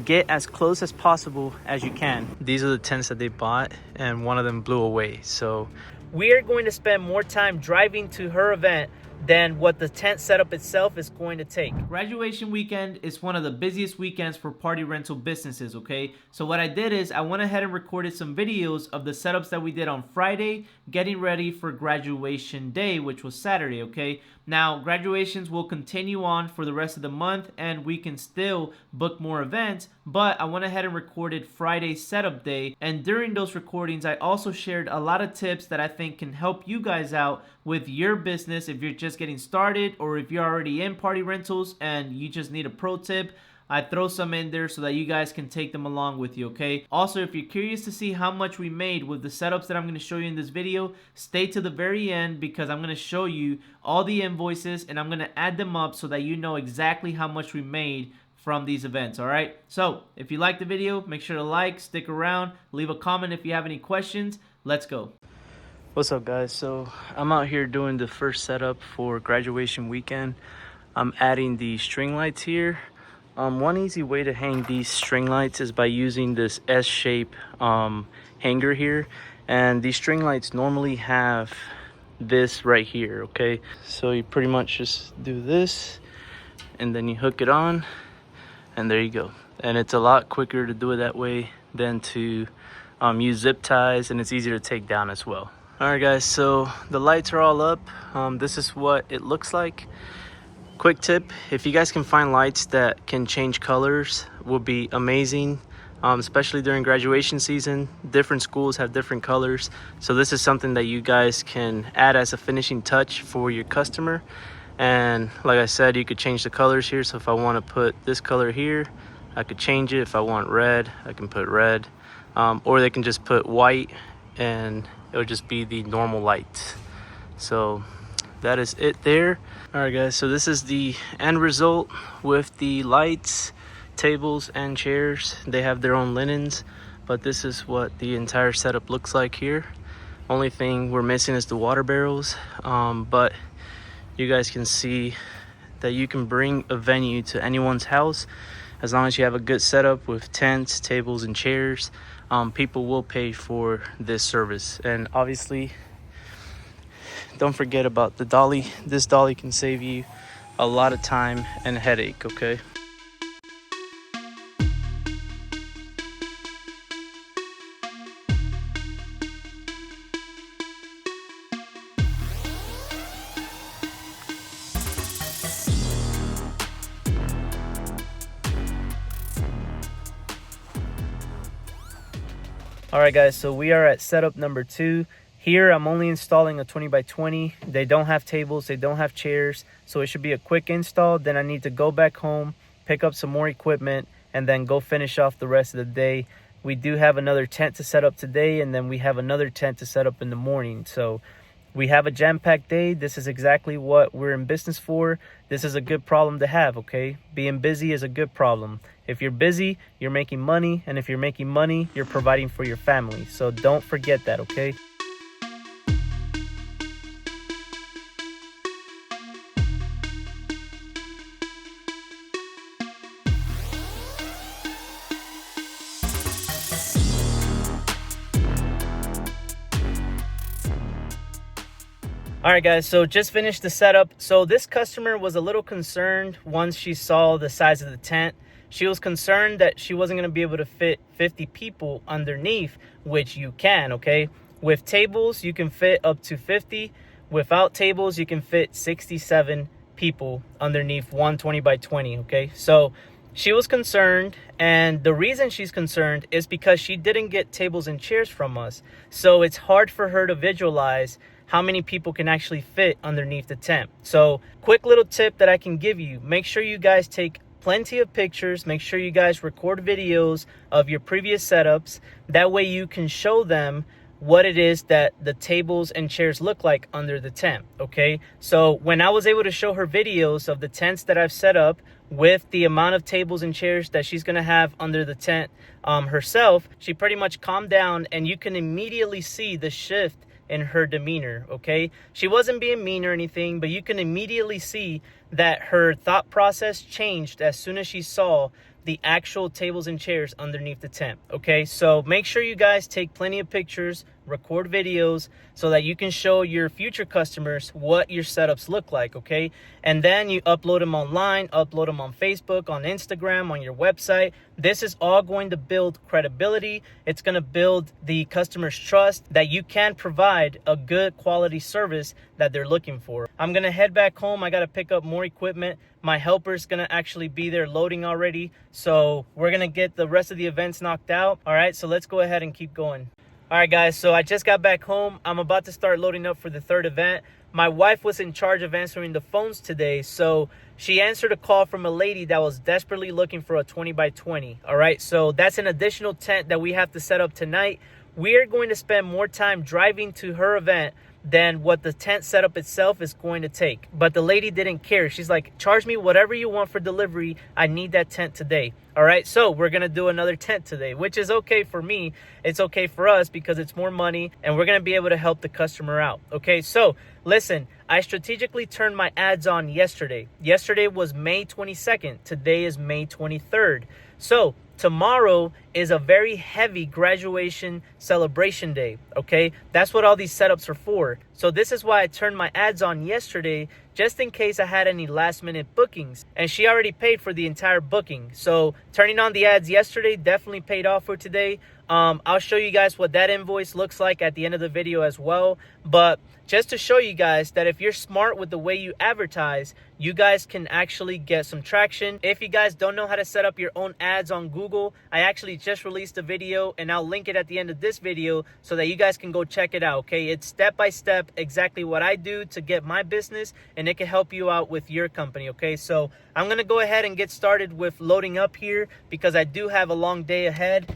get as close as possible as you can. These are the tents that they bought, and one of them blew away. So we are going to spend more time driving to her event than what the tent setup itself is going to take. Graduation weekend is one of the busiest weekends for party rental businesses, okay? So what I did is I went ahead and recorded some videos of the setups that we did on Friday, getting ready for graduation day, which was Saturday, okay? Now, graduations will continue on for the rest of the month, and we can still book more events, but I went ahead and recorded Friday's setup day, and during those recordings, I also shared a lot of tips that I think can help you guys out with your business if you're just getting started, or if you're already in party rentals and you just need a pro tip. I throw some in there so that you guys can take them along with you, okay? Also, if you're curious to see how much we made with the setups that I'm going to show you in this video, stay to the very end, because I'm going to show you all the invoices and I'm going to add them up so that you know exactly how much we made from these events, all right? So, if you like the video, make sure to like, stick around, leave a comment if you have any questions. Let's go. What's up, guys? So I'm out here doing the first setup for graduation weekend. I'm adding the string lights here. One easy way to hang these string lights is by using this S-shape hanger here, and these string lights normally have this right here, okay? So you pretty much just do this and then you hook it on, and there you go. And it's a lot quicker to do it that way than to use zip ties, and it's easier to take down as well. All right, guys, so the lights are all up. This is what it looks like. Quick tip, if you guys can find lights that can change colors, will be amazing, especially during graduation season. Different schools have different colors, so this is something that you guys can add as a finishing touch for your customer. And like I said, you could change the colors here. So if I want to put this color here, I could change it. If I want red, I can put red, or they can just put white and it would just be the normal light. So that is it there. All right, guys, so this is the end result with the lights, tables, and chairs. They have their own linens, but this is what the entire setup looks like here. Only thing we're missing is the water barrels, but you guys can see that you can bring a venue to anyone's house as long as you have a good setup with tents, tables, and chairs. People will pay for this service. And obviously, don't forget about the dolly. This dolly can save you a lot of time and headache, okay? All right, guys, so we are at setup number 2. Here, I'm only installing a 20 by 20. They don't have tables, they don't have chairs, so it should be a quick install. Then I need to go back home, pick up some more equipment, and then go finish off the rest of the day. We do have another tent to set up today, and then we have another tent to set up in the morning. So we have a jam-packed day. This is exactly what we're in business for. This is a good problem to have, okay? Being busy is a good problem. If you're busy, you're making money, and if you're making money, you're providing for your family. So don't forget that, okay? All right, guys, so just finished the setup. So this customer was a little concerned once she saw the size of the tent. She was concerned that she wasn't going to be able to fit 50 people underneath, which you can, okay? With tables, you can fit up to 50. Without tables, you can fit 67 people underneath 120 by 20, okay? So she was concerned, and the reason she's concerned is because she didn't get tables and chairs from us. So it's hard for her to visualize how many people can actually fit underneath the tent. So quick little tip that I can give you, make sure you guys take plenty of pictures. Make sure you guys record videos of your previous setups. That way you can show them what it is that the tables and chairs look like under the tent, okay? So when I was able to show her videos of the tents that I've set up with the amount of tables and chairs that she's gonna have under the tent herself, she pretty much calmed down, and you can immediately see the shift in her demeanor, okay? She wasn't being mean or anything, but you can immediately see that her thought process changed as soon as she saw the actual tables and chairs underneath the tent. Okay, so make sure you guys take plenty of pictures, record videos, so that you can show your future customers what your setups look like. Okay, and then you upload them online, upload them on Facebook, on Instagram, on your website. This is all going to build credibility. It's going to build the customer's trust that you can provide a good quality service that they're looking for. I'm going to head back home. I got to pick up more equipment. My helper's going to actually be there loading already. So we're going to get the rest of the events knocked out. All right, so let's go ahead and keep going. All right, guys, so I just got back home. I'm about to start loading up for the third event. My wife was in charge of answering the phones today, so she answered a call from a lady that was desperately looking for a 20 by 20. All right, so that's an additional tent that we have to set up tonight. We are going to spend more time driving to her event than what the tent setup itself is going to take. But the lady didn't care. She's like, charge me whatever you want for delivery. I need that tent today. All right, so we're gonna do another tent today, which is okay for me. It's okay for us because it's more money and we're gonna be able to help the customer out. Okay, so listen, I strategically turned my ads on yesterday. Yesterday was May 22nd. Today is May 23rd. So tomorrow is a very heavy graduation celebration day. Okay, that's what all these setups are for. So this is why I turned my ads on yesterday, just in case I had any last minute bookings. And she already paid for the entire booking. So turning on the ads yesterday definitely paid off for today. I'll show you guys what that invoice looks like at the end of the video as well. But just to show you guys that if you're smart with the way you advertise, you guys can actually get some traction. If you guys don't know how to set up your own ads on Google, I actually just released a video and I'll link it at the end of this video so that you guys can go check it out. Okay, it's step by step exactly what I do to get my business, and it can help you out with your company. Okay, so I'm gonna go ahead and get started with loading up here because I do have a long day ahead.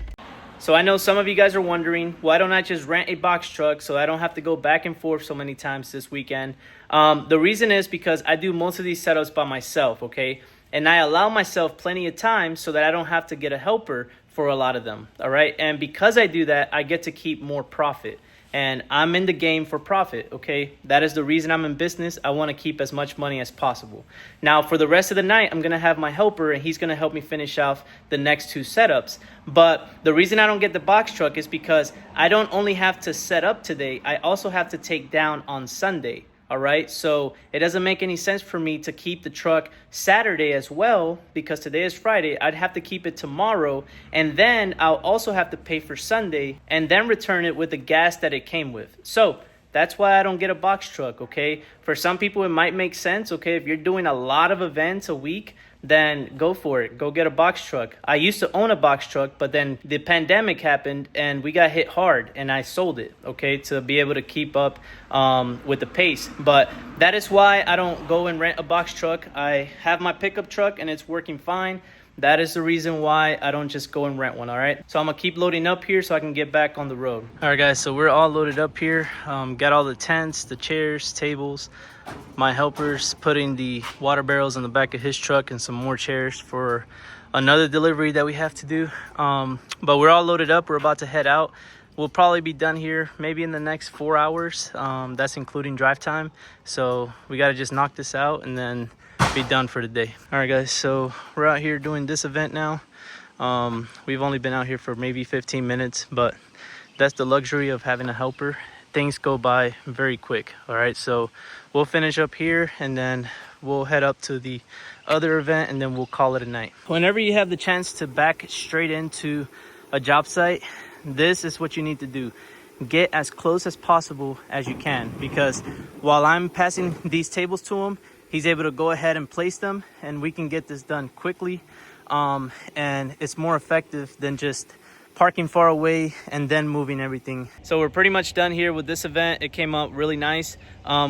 So I know some of you guys are wondering, why don't I just rent a box truck so I don't have to go back and forth so many times this weekend? The reason is because I do most of these setups by myself, okay? And I allow myself plenty of time so that I don't have to get a helper for a lot of them, all right? And because I do that, I get to keep more profit. And I'm in the game for profit, okay? That is the reason I'm in business. I want to keep as much money as possible. Now, for the rest of the night, I'm going to have my helper, and he's going to help me finish off the next two setups. But the reason I don't get the box truck is because I don't only have to set up today, I also have to take down on Sunday. All right, so it doesn't make any sense for me to keep the truck Saturday as well, because today is Friday. I'd have to keep it tomorrow, and then I'll also have to pay for Sunday and then return it with the gas that it came with. So that's why I don't get a box truck, okay? For some people, it might make sense, okay? If you're doing a lot of events a week, then go for it. Go get a box truck. I used to own a box truck, but then the pandemic happened and we got hit hard and I sold it, okay, to be able to keep up with the pace. But that is why I don't go and rent a box truck. I have my pickup truck and it's working fine. That is the reason why I don't just go and rent one, all right? So I'm going to keep loading up here so I can get back on the road. All right, guys, so we're all loaded up here. Got all the tents, the chairs, tables. My helper's putting the water barrels in the back of his truck and some more chairs for another delivery that we have to do. But we're all loaded up. We're about to head out. We'll probably be done here maybe in the next 4 hours. That's including drive time. So we got to just knock this out and then be done for the day. All right, guys, so we're out here doing this event now. We've only been out here for maybe 15 minutes, but that's the luxury of having a helper. Things go by very quick. All right, so we'll finish up here and then we'll head up to the other event and then we'll call it a night. Whenever you have the chance to back straight into a job site, this is what you need to do. Get as close as possible as you can, because while I'm passing these tables to him, he's able to go ahead and place them and we can get this done quickly. And it's more effective than just parking far away and then moving everything. So we're pretty much done here with this event. It came out really nice.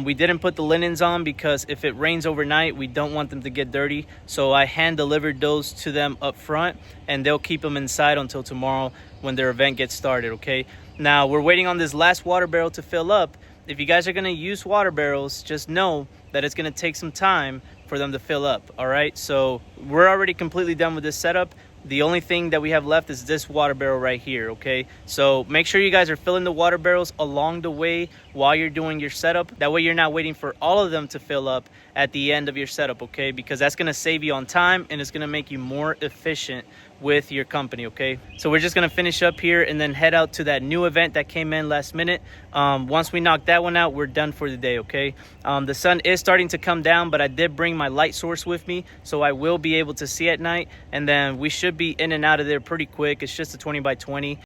We didn't put the linens on because if it rains overnight, we don't want them to get dirty. So I hand delivered those to them up front and they'll keep them inside until tomorrow when their event gets started, okay? Now we're waiting on this last water barrel to fill up. If you guys are gonna use water barrels, just know that it's gonna take some time for them to fill up, all right? So we're already completely done with this setup. The only thing that we have left is this water barrel right here, okay? So make sure you guys are filling the water barrels along the way while you're doing your setup. That way you're not waiting for all of them to fill up at the end of your setup, okay? Because that's gonna save you on time and it's gonna make you more efficient with your company, okay? So we're just gonna finish up here and then head out to that new event that came in last minute. Once we knock that one out, we're done for the day, okay? The sun is starting to come down, but I did bring my light source with me, so I will be able to see at night, and then we should be in and out of there pretty quick. It's just a 20 by 20.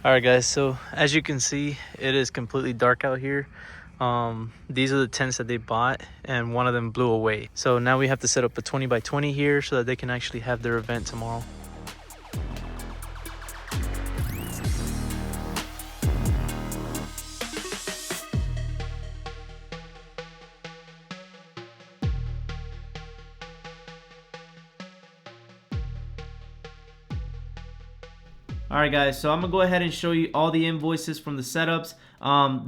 All right, guys, so as you can see, it is completely dark out here. These are the tents that they bought, and one of them blew away. So now we have to set up a 20 by 20 here so that they can actually have their event tomorrow. Alright guys, so I'm going to go ahead and show you all the invoices from the setups.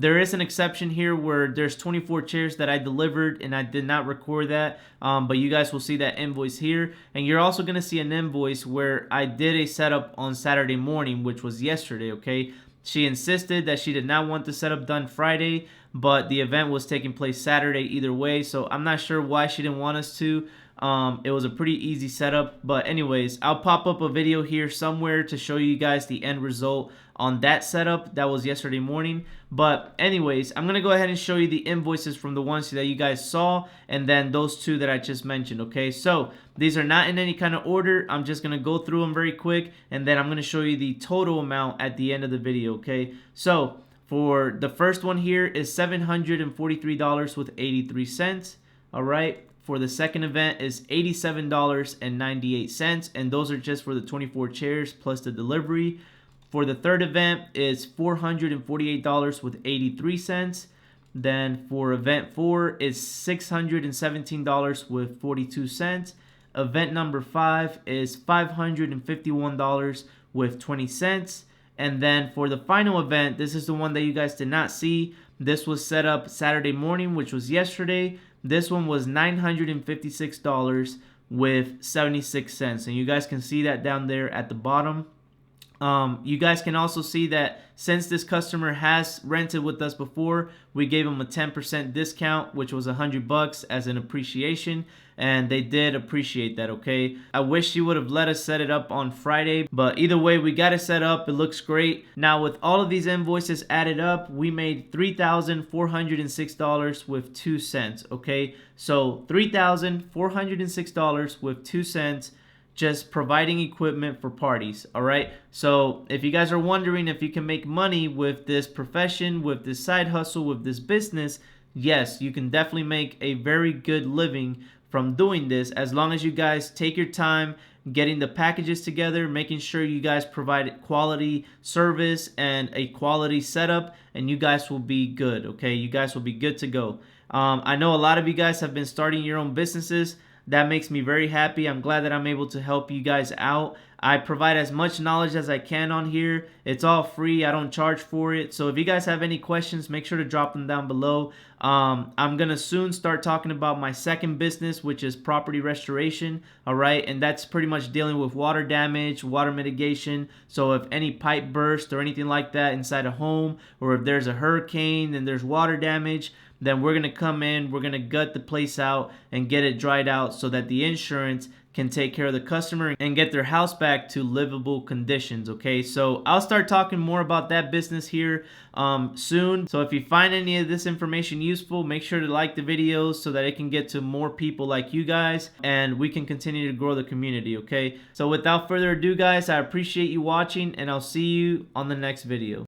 There is an exception here where there's 24 chairs that I delivered and I did not record that, but you guys will see that invoice here. And you're also going to see an invoice where I did a setup on Saturday morning, which was yesterday, okay? She insisted that she did not want the setup done Friday, but the event was taking place Saturday either way, so I'm not sure why she didn't want us to. It was a pretty easy setup, but anyways, I'll pop up a video here somewhere to show you guys the end result on that setup. That was yesterday morning. But anyways, I'm gonna go ahead and show you the invoices from the ones that you guys saw, and then those two that I just mentioned, okay? So these are not in any kind of order. I'm just gonna go through them very quick, and then I'm gonna show you the total amount at the end of the video, okay? So for the first one here is $743 with 83 cents. All right. For the second event is $87.98, and those are just for the 24 chairs plus the delivery. For the third event is $448 with 83 cents. Then for event 4 is $617 with 42 cents. Event number 5 is $551 with 20 cents. And then for the final event, this is the one that you guys did not see. This was set up Saturday morning, which was yesterday. This one was $956 with 76 cents. And you guys can see that down there at the bottom. You guys can also see that since this customer has rented with us before, we gave them a 10% discount, which was $100 as an appreciation, and they did appreciate that, okay? I wish you would have let us set it up on Friday, but either way, we got it set up. It looks great. Now, with all of these invoices added up, we made $3,406 with 2 cents, okay? So $3,406 with 2 cents, just providing equipment for parties. All right, so if you guys are wondering if you can make money with this profession, with this side hustle, with this business, yes, you can definitely make a very good living from doing this, as long as you guys take your time getting the packages together, making sure you guys provide quality service and a quality setup, and you guys will be good. Okay, you guys will be good to go. I know a lot of you guys have been starting your own businesses. That makes me very happy. I'm glad that I'm able to help you guys out. I provide as much knowledge as I can on here. It's all free. I don't charge for it. So if you guys have any questions, make sure to drop them down below. I'm going to soon start talking about my second business, which is property restoration. All right. And that's pretty much dealing with water damage, water mitigation. So if any pipe burst or anything like that inside a home, or if there's a hurricane and there's water damage, then we're going to come in, we're going to gut the place out and get it dried out so that the insurance can take care of the customer and get their house back to livable conditions, okay? So I'll start talking more about that business here soon. So if you find any of this information useful, make sure to like the videos so that it can get to more people like you guys and we can continue to grow the community, okay? So without further ado, guys, I appreciate you watching and I'll see you on the next video.